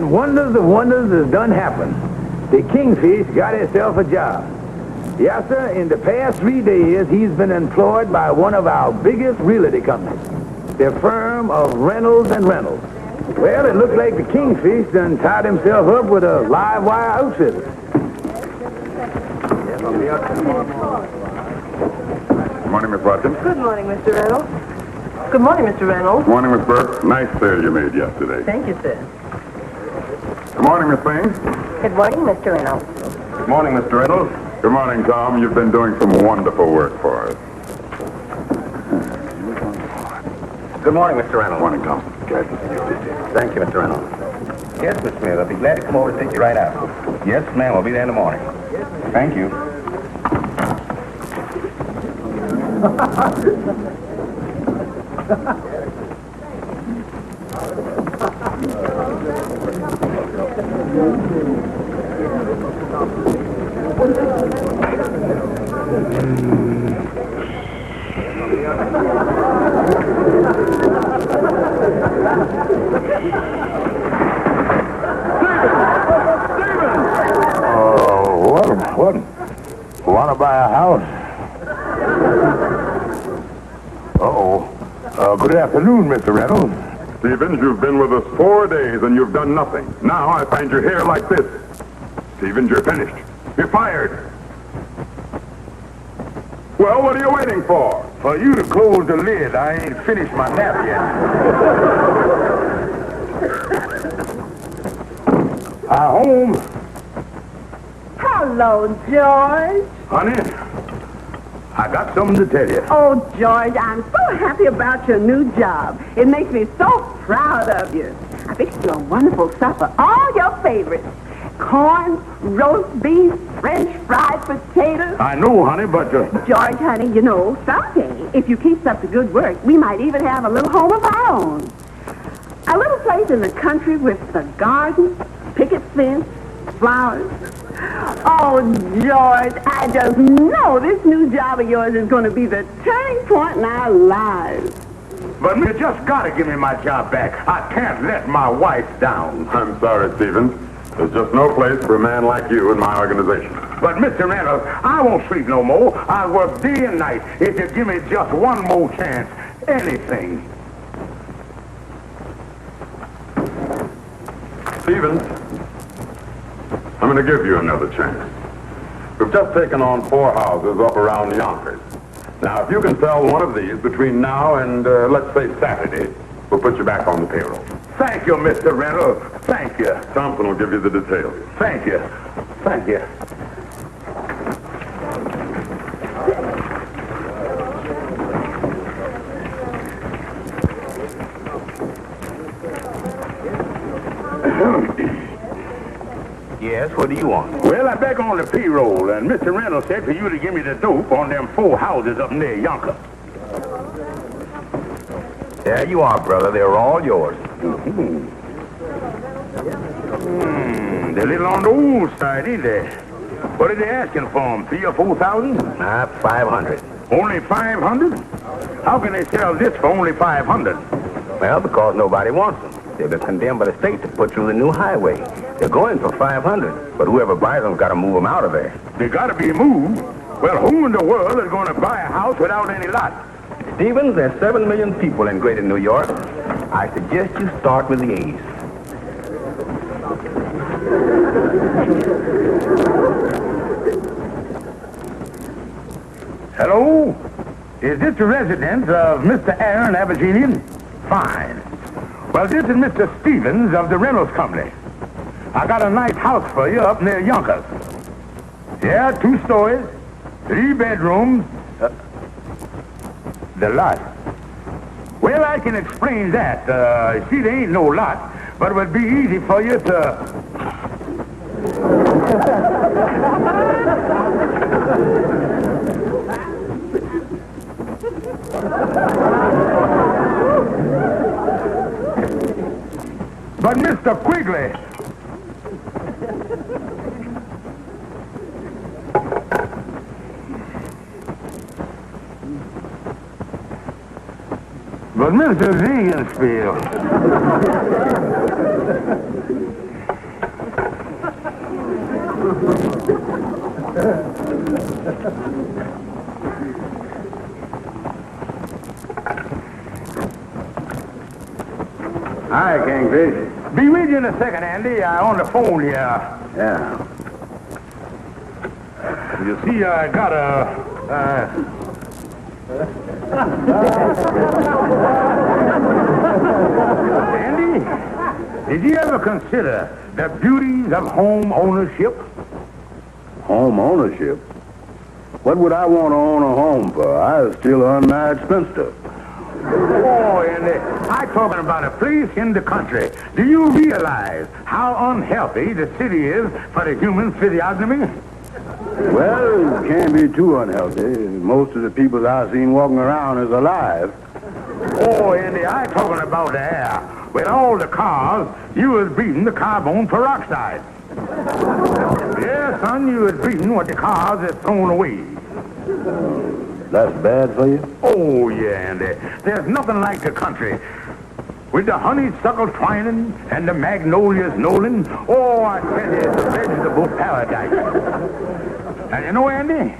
wonders of wonders has done happened. The Kingfish got himself a job. Yes, sir, in the past 3 days, he's been employed by one of our biggest realty companies, the firm of Reynolds and Reynolds. Well, it looks like the Kingfish done tied himself up with a live wire outfitter. Good morning, Miss Watkins. Good morning, Mr. Reynolds. Good morning, Mr. Reynolds. Good morning, Miss Burke. Nice sale you made yesterday. Thank you, sir. Good morning, Miss Bain. Good morning, Mr. Reynolds. Good morning, Mr. Reynolds. Good morning, Tom. You've been doing some wonderful work for us. Good morning, Mr. Reynolds. Good morning, Tom. Thank you, Mr. Reynolds. Yes, Miss Smith. I'll be glad to come over and take you right out. Yes, ma'am. I'll be there in the morning. Thank you. Want to buy a house? Good afternoon, Mr. Reynolds. Stevens, you've been with us 4 days and you've done nothing. Now I find you here like this. Stevens, you're finished. You're fired. Well, what are you waiting for? For you to close the lid. I ain't finished my nap yet. Home. Hello, George. Honey, I got something to tell you. Oh, George, I'm so happy about your new job. It makes me so proud of you. I fixed you a wonderful supper, all your favorites. Corn, roast beef, French fried potatoes. I know, honey, but... George, honey, you know, someday, if you keep up the good work, we might even have a little home of our own. A little place in the country with a garden, picket fence, flowers. Oh, George, I just know this new job of yours is going to be the turning point in our lives. But you just got to give me my job back. I can't let my wife down. I'm sorry, Stevens. There's just no place for a man like you in my organization. But, Mr. Reynolds, I won't sleep no more. I'll work day and night if you give me just one more chance. Anything. Stevens, I'm going to give you another chance. We've just taken on 4 houses up around Yonkers. Now, if you can sell one of these between now and, let's say, Saturday, we'll put you back on the payroll. Thank you, Mr. Reynolds. Thank you. Thompson will give you the details. Thank you. Thank you. Yes, what do you want? Well, I'm back on the payroll, and Mr. Reynolds said for you to give me the dope on them 4 houses up near Yonkers. There you are, brother. They're all yours. They're a little on the old side, ain't they? What are they asking for them, 3,000 or 4,000? 500. Only 500? How can they sell this for only 500? Well, because nobody wants them. They've been condemned by the state to put through the new highway. They're going for 500, but whoever buys them's got to move them out of there. They got to be moved. Well, who in the world is going to buy a house without any lot? Stevens, there's 7 million people in Greater New York. I suggest you start with the A's. Hello? Is this the residence of Mr. Aaron Abyssinian? Fine. Well, this is Mr. Stevens of the Reynolds Company. I got a nice house for you up near Yonkers. Yeah, 2 stories, 3 bedrooms. The lot. Well, I can explain that. See, there ain't no lot, but it would be easy for you to... But Mr. Quigley... But Mr. Ziegensfield... Hi, Kingfish. Be with you in a second, Andy. On the phone here. Yeah. You see, I got Andy, did you ever consider the beauties of home ownership? Home ownership? What would I want to own a home for? I was still an unmarried spinster. Oh, Andy, I'm talking about a place in the country. Do you realize how unhealthy the city is for the human physiognomy? Well, it can't be too unhealthy. Most of the people I've seen walking around is alive. Oh, Andy, I'm talking about the air. With all the cars, you was breathing the carbon peroxide. Yeah, son, you was breathing what the cars have thrown away. That's bad for you? Oh, yeah, Andy. There's nothing like the country. With the honeysuckle twining and the magnolias knolling, oh, I tell you, it's a vegetable paradise. And you know, Andy,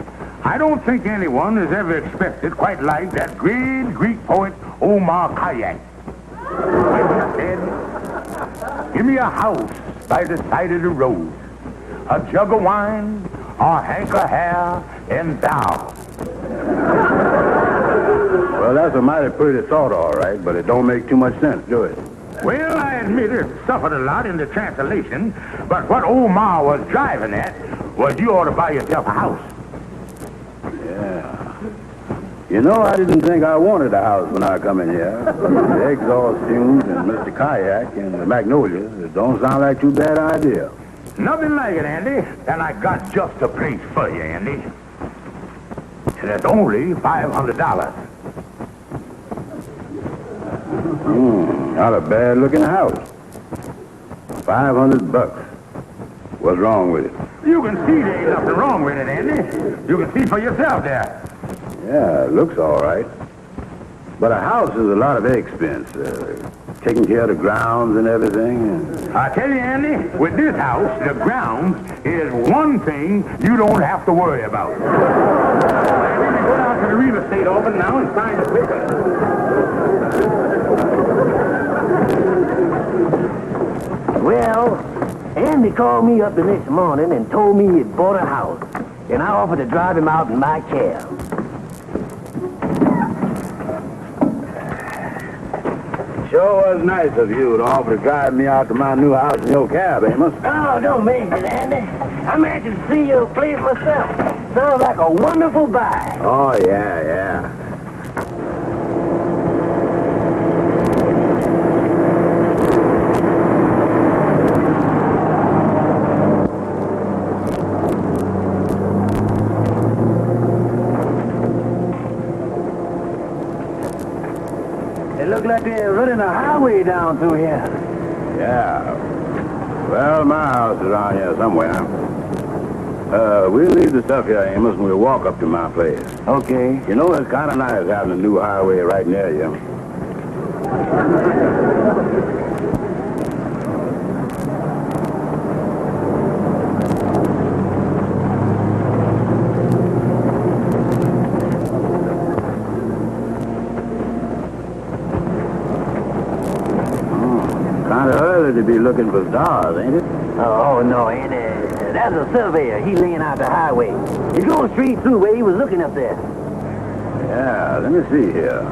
I don't think anyone has ever expected quite like that great Greek poet Omar Khayyam. When he said, give me a house by the side of the road, a jug of wine, a hank of hair, and thou. Well, that's a mighty pretty thought, all right, but it don't make too much sense, do it? Well, I admit it suffered a lot in the translation, but what Omar was driving at was you ought to buy yourself a house. Yeah. You know, I didn't think I wanted a house when I come in here. The exhaust fumes and Mr. Kayak and the magnolias, it don't sound like too bad an idea. Nothing like it, Andy. And I got just a place for you, Andy. And it's only $500. Not a bad-looking house. $500. What's wrong with it? You can see there ain't nothing wrong with it, Andy. You can see for yourself there. Yeah, it looks all right. But a house is a lot of expense. Taking care of the grounds and everything. I tell you, Andy, with this house, the grounds is one thing you don't have to worry about. Andy, go down to the real estate office now and sign the paper. Well, Andy called me up the next morning and told me he'd bought a house, and I offered to drive him out in my cab. Sure was nice of you to offer to drive me out to my new house in your cab, Amos. Oh, don't mention it, Andy. I'm anxious to see your place myself. Sounds like a wonderful buy. Oh, yeah. Look like they're running a highway down through here. Yeah. Well, my house is around here somewhere. We'll leave the stuff here, Amos, and we'll walk up to my place. Okay. You know, it's kind of nice having a new highway right near you. Kind of early to be looking for stars, ain't it? Oh, no, Andy. That's a surveyor. He's laying out the highway. He's going straight through where he was looking up there. Yeah, let me see here.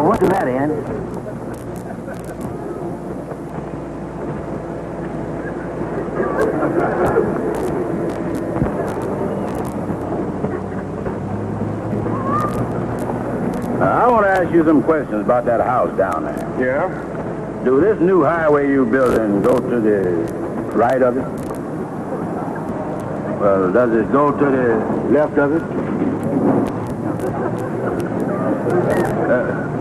What's the matter, Andy? I want to ask you some questions about that house down there. Yeah? Do this new highway you building go to the right of it? Well, does it go to the left of it?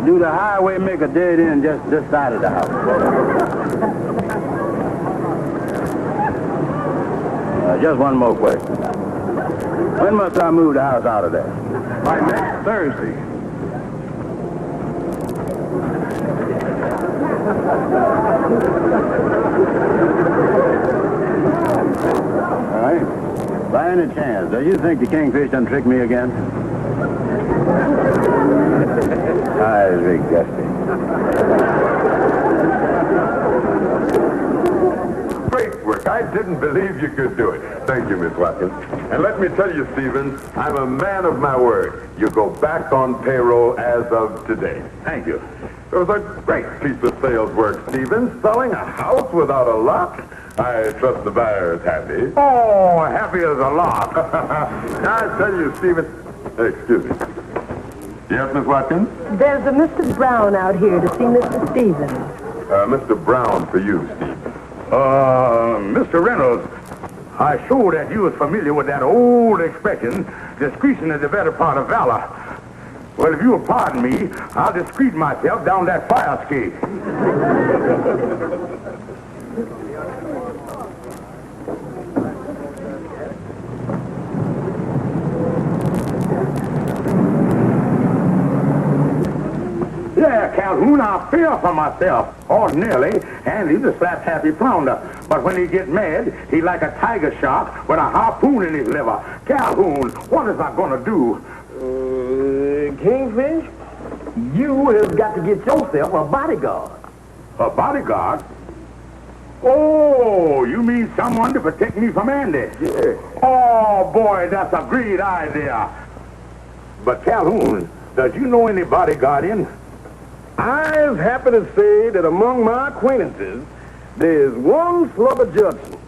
Do the highway make a dead end just this side of the house? Just one more question. When must I move the house out of there? By next Thursday. All right. By any chance, do you think the Kingfish done tricked me again? I was very gusty. Great work. I didn't believe you could do it. Thank you, Miss Watkins. And let me tell you, Stevens, I'm a man of my word. You go back on payroll as of today. Thank you. It was a great piece of sales work, Stevens. Selling a house without a lock. I trust the buyer is happy. Oh, happy as a lark. I tell you, Stevens. Excuse me. Yes, Miss Watkins? There's a Mr. Brown out here to see Mr. Stevens. Mr. Brown for you, Steve. Mr. Reynolds, I sure that you was familiar with that old expression, discretion is the better part of valor. Well, if you'll pardon me, I'll discreet myself down that fire escape. Yeah, Calhoun, I fear for myself. Ordinarily, Andy's a slap-happy flounder. But when he gets mad, he's like a tiger shark with a harpoon in his liver. Calhoun, what is I gonna do? Kingfish, you have got to get yourself a bodyguard. A bodyguard? Oh, you mean someone to protect me from Andy? Yeah. Oh, boy, that's a great idea. But Calhoun, does you know any bodyguarding? I'm happy to say that among my acquaintances, there's one Slugger Judson,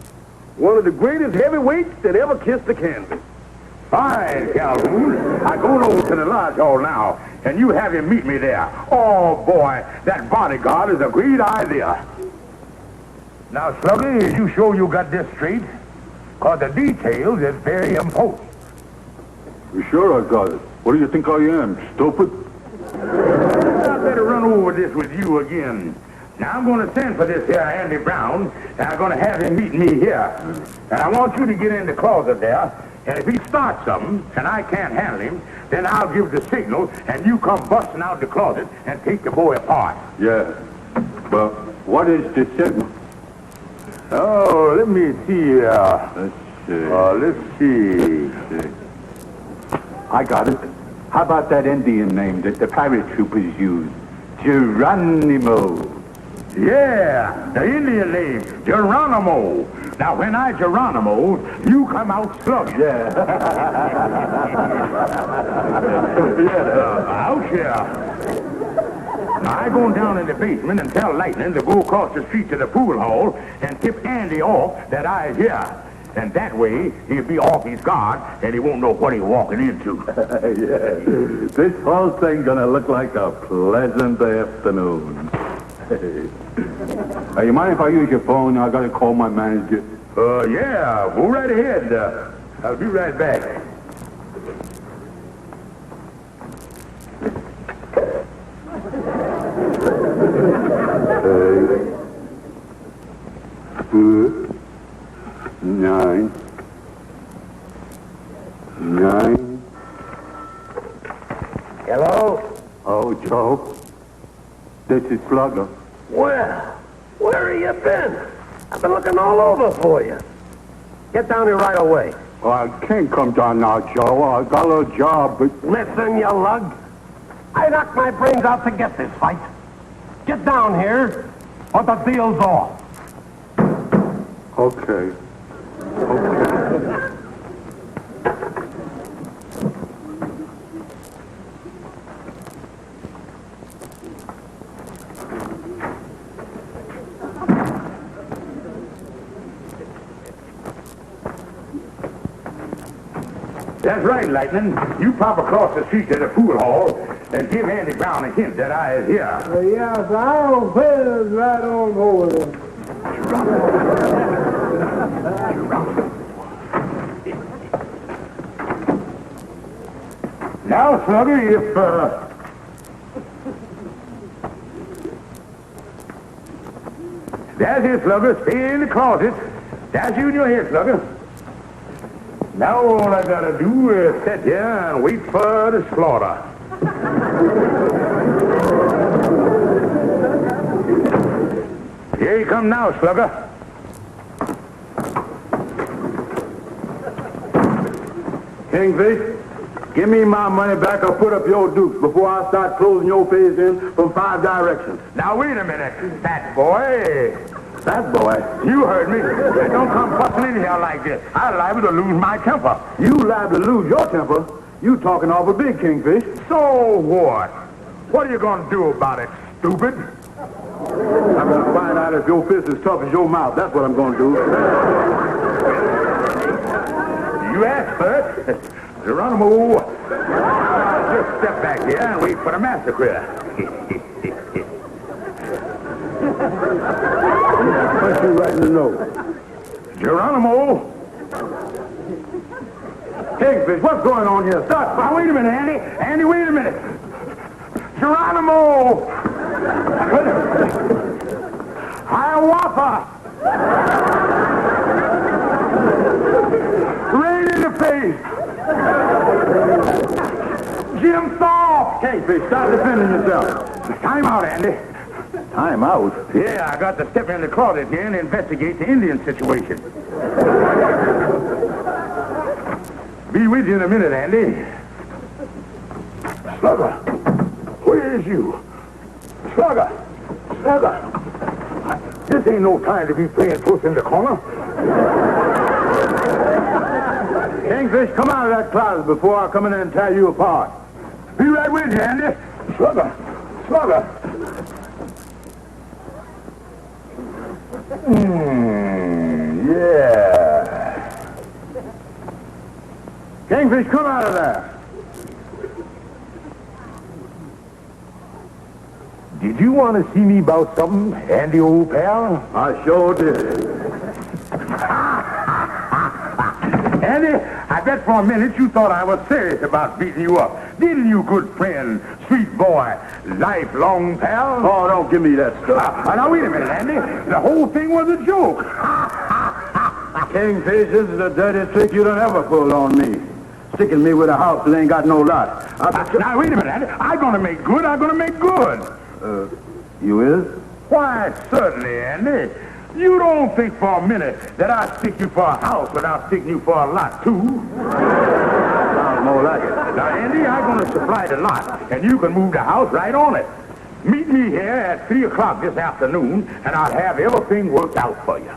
one of the greatest heavyweights that ever kissed the canvas. Fine, Calhoun. I go over to the lodge hall now, and you have him meet me there. Oh, boy, that bodyguard is a great idea. Now, Slugger, is you sure you got this straight? Because the details is very important. You sure I got it? What do you think I am, stupid? I better run over this with you again. Now, I'm going to send for this here Andy Brown, and I'm going to have him meet me here. And I want you to get in the closet there, and if he starts something, and I can't handle him, then I'll give the signal, and you come busting out the closet and take the boy apart. Yeah. But what is the signal? Oh, let me see. Let's see. I got it. How about that Indian name that the pirate troopers use? Geronimo. Yeah, the Indian name, Geronimo. Now, when I Geronimo, you come out Slugger. Yeah. Out here. Now, I go down in the basement and tell Lightning to go across the street to the pool hall and tip Andy off that I is here. And that way, he'll be off his guard, and he won't know what he's walking into. Yeah. This whole thing gonna look like a pleasant afternoon. Hey, you mind if I use your phone? I gotta call my manager. Yeah, go right ahead. I'll be right back. Nine. Hello? Oh, Joe. This is Slugger. Well, where have you been? I've been looking all over for you. Get down here right away. Oh, I can't come down now, Joe. I got a little job, but... Listen, you lug. I knocked my brains out to get this fight. Get down here, or the deal's off. Okay. That's right, Lightning. You pop across the street to the pool hall and give Andy Brown a hint that I is here. Yes, I'll put it right on over there. Now, Slugger, if, That's it, Slugger. Stay in the closet. That's you in your head, Slugger. Now all I gotta do is sit here and wait for the slaughter. Here you come now, Slugger. Kingfish, give me my money back or put up your dukes before I start closing your face in from 5 directions. Now wait a minute, fat boy. That boy, You heard me. Now, don't come fussing in here like this. I'm liable to lose my temper. you liable to lose your temper. You talking awful big, Kingfish. So what? What are you gonna do about it, stupid? I'm going to find out if your fist is tough as your mouth. That's what I'm going to do. You asked for it. Geronimo. Just step back here and wait for the massacre. Punch you right in the nose. Geronimo. Kingfish, what's going on here? Stop. Now, wait a minute, Andy. Andy, wait a minute. Geronimo. Hiawatha. Right in the face. Jim Thorpe. Kingfish, stop defending yourself. Time out, Andy. I'm out. Yeah, I got to step in the closet here and investigate the Indian situation. Be with you in a minute, Andy. Slugger, where is you? Slugger, Slugger. This ain't no time to be playing puss in the corner. Kingfish, come out of that closet before I come in and tear you apart. Be right with you, Andy. Slugger, Slugger. Yeah. Kingfish, come out of there. Did you want to see me about something, Andy, old pal? I sure did. Andy, I bet for a minute you thought I was serious about beating you up. Didn't you, good friend, sweet boy, lifelong pal? Oh, don't give me that stuff. Now, wait a minute, Andy. The whole thing was a joke. Kingfish, this is the dirtiest trick you done ever pulled on me. Sticking me with a house that ain't got no lot. Now, wait a minute, Andy. I'm going to make good. I'm going to make good. You is? Why, certainly, Andy. You don't think for a minute that I'd stick you for a house without sticking you for a lot, too. Sounds more like it. Now, Andy, I'm going to supply the lot, and you can move the house right on it. Meet me here at 3 o'clock this afternoon, and I'll have everything worked out for you.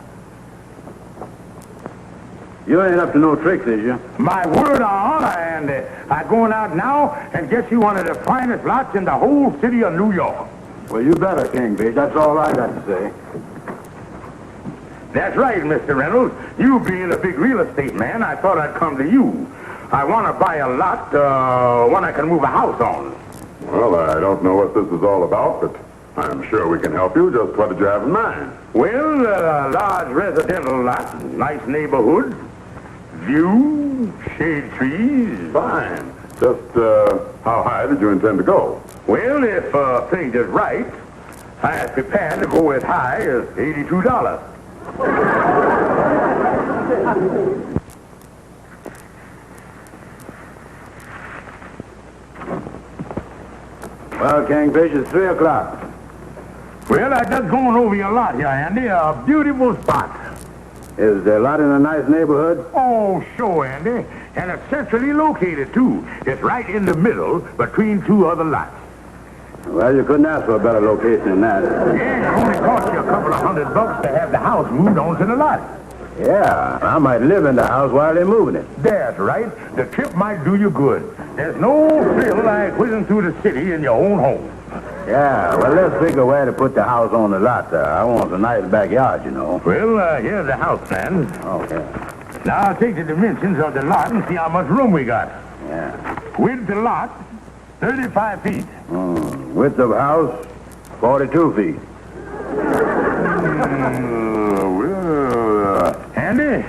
You ain't up to no tricks, is you? My word of honor, Andy. I'm going out now and get you one of the finest lots in the whole city of New York. Well, you better, Kingfish. That's all I got to say. That's right, Mr. Reynolds. You being a big real estate man, I thought I'd come to you. I want to buy a lot, one I can move a house on. Well, I don't know what this is all about, but I'm sure we can help you. Just what did you have in mind? Well, a large residential lot, nice neighborhood, view, shade trees. Fine. Just, how high did you intend to go? Well, if things is right, I'm prepared to go as high as $82. Well, Kingfish, it's 3 o'clock. Well, I just going over your lot here, Andy. A beautiful spot. Is the lot in a nice neighborhood? Oh, sure, Andy. And it's centrally located, too. It's right in the middle between 2 other lots. Well, you couldn't ask for a better location than that. Yeah, it only cost you a couple of $100 to have the house moved onto the lot. Yeah, I might live in the house while they're moving it. That's right. The trip might do you good. There's no thrill like whizzing through the city in your own home. Yeah, well, let's figure where to put the house on the lot. I want a nice backyard, you know. Well, here's the house plan. Okay. Now, I'll take the dimensions of the lot and see how much room we got. Yeah. Width of lot, 35 feet. Width of house, 42 feet. Andy,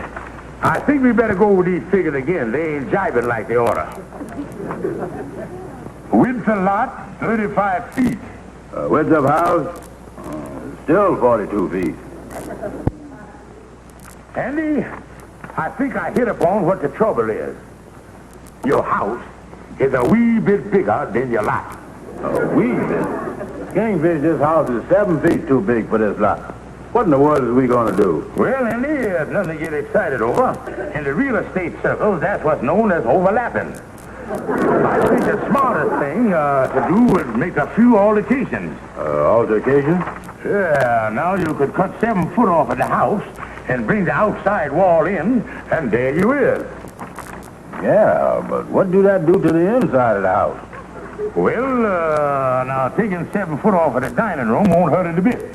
I think we better go over these figures again. They ain't jibing like they oughta. Width of lot, 35 feet. Width of house, still 42 feet. Andy, I think I hit upon what the trouble is. Your house is a wee bit bigger than your lot. A wee bit? Kingfish, this house is 7 feet too big for this lot. What in the world is we going to do? Well, Andy, there's nothing to get excited over. In the real estate circles, that's what's known as overlapping. I think the smartest thing to do is make a few altercations. Altercation? Yeah, now you could cut 7 foot off of the house and bring the outside wall in, and there you is. Yeah, but what do that do to the inside of the house? Well, now taking 7 foot off of the dining room won't hurt it a bit.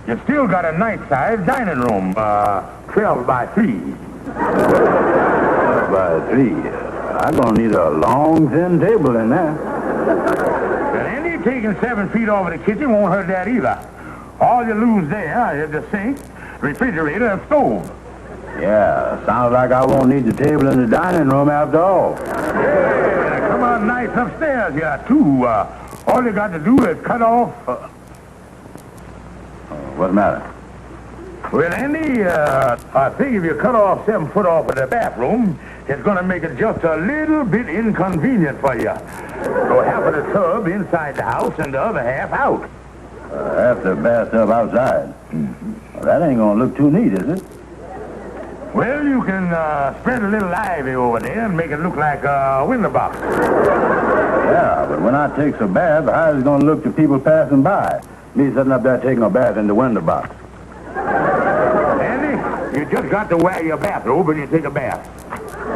You still got a nice-sized dining room, 12 by 3. 12 by 3. I'm going to need a long, thin table in there. But Andy, taking 7 feet off of the kitchen won't hurt that either. All you lose there is the sink, refrigerator, and stove. Yeah, sounds like I won't need the table in the dining room after all. Yeah, come on nice upstairs here, too. All you got to do is cut off... What's the matter? Well, Andy, I think if you cut off 7 foot off of the bathroom, it's going to make it just a little bit inconvenient for you. So half of the tub inside the house and the other half out. Half the bathtub outside. Well, that ain't going to look too neat, is it? Well, you can spread a little ivy over there and make it look like a window box. Yeah, but when I takes a bath, how is it going to look to people passing by? Me sitting up there taking a bath in the window box. Andy, you just got to wear your bathrobe when you take a bath.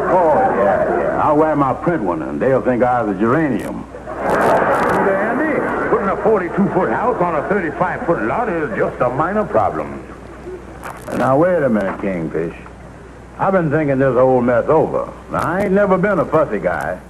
Oh, yeah. I'll wear my print one, and they'll think I was a geranium. Andy, putting a 42-foot house on a 35-foot lot is just a minor problem. Now, wait a minute, Kingfish. I've been thinking this whole mess over. Now, I ain't never been a fussy guy,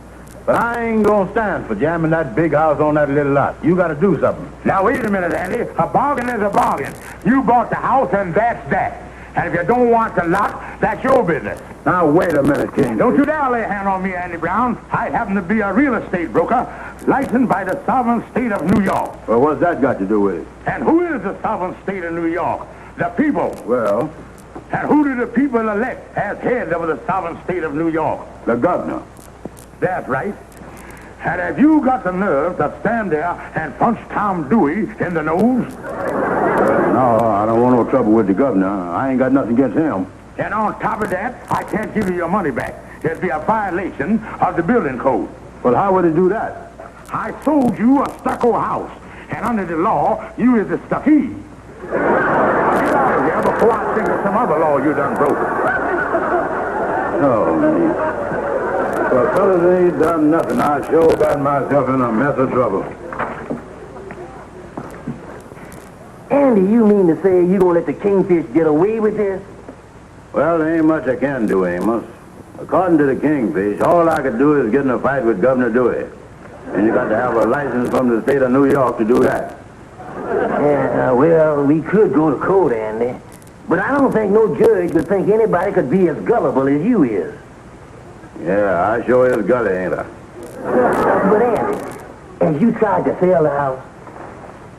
but I ain't gonna stand for jamming that big house on that little lot. You gotta do something. Now, wait a minute, Andy. A bargain is a bargain. You bought the house, and that's that. And if you don't want the lot, that's your business. Now, wait a minute, King. Don't you dare lay a hand on me, Andy Brown. I happen to be a real estate broker, licensed by the sovereign state of New York. Well, what's that got to do with it? And who is the sovereign state of New York? The people. Well, And who do the people elect as head of the sovereign state of New York? the governor. That's right. And have you got the nerve to stand there and punch Tom Dewey in the nose? No, I don't want no trouble with the governor. I ain't got nothing against him. And on top of that, I can't give you your money back. It'd be a violation of the building code. Well, how would it do that? I sold you a stucco house, and under the law, you is a stuckee. Get out of here before I think of some other law you done broke. Oh, me. Well, fellas ain't done nothing. I sure got myself in a mess of trouble. Andy, you mean to say you gonna let the Kingfish get away with this? Well, there ain't much I can do, Amos. According to the Kingfish, all I could do is get in a fight with Governor Dewey. And you got to have a license from the state of New York to do that. Yeah, well, we could go to court, Andy. But I don't think no judge would think anybody could be as gullible as you is. Yeah, I sure is gully, ain't I? But Andy, have you tried to sell the house?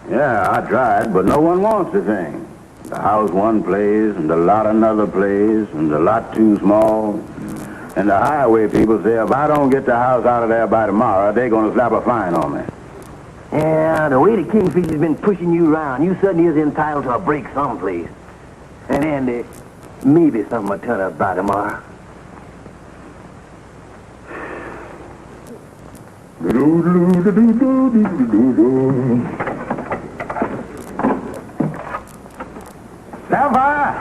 Yeah, I tried, but no one wants the thing. The house one place, and the lot another place, and the lot too small. And the highway people say if I don't get the house out of there by tomorrow, they're going to slap a fine on me. Yeah, the way the Kingfish has been pushing you around, you suddenly is entitled to a break someplace. And Andy, maybe something will turn up by tomorrow. Sapphire,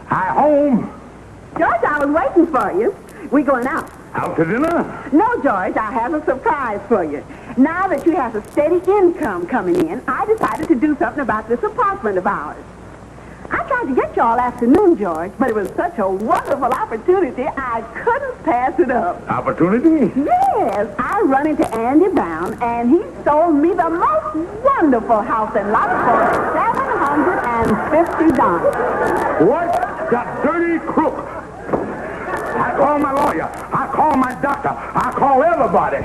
hi home. George, I was waiting for you. We going out? Out to dinner? No, George, I have a surprise for you. Now that you have a steady income coming in, I decided to do something about this apartment of ours. I tried to get you all afternoon, George, but it was such a wonderful opportunity, I couldn't pass it up. Opportunity? Yes, I run into Andy Brown, and he sold me the most wonderful house and lot for $750. What? The dirty crook. I call my lawyer. I call my doctor. I call everybody.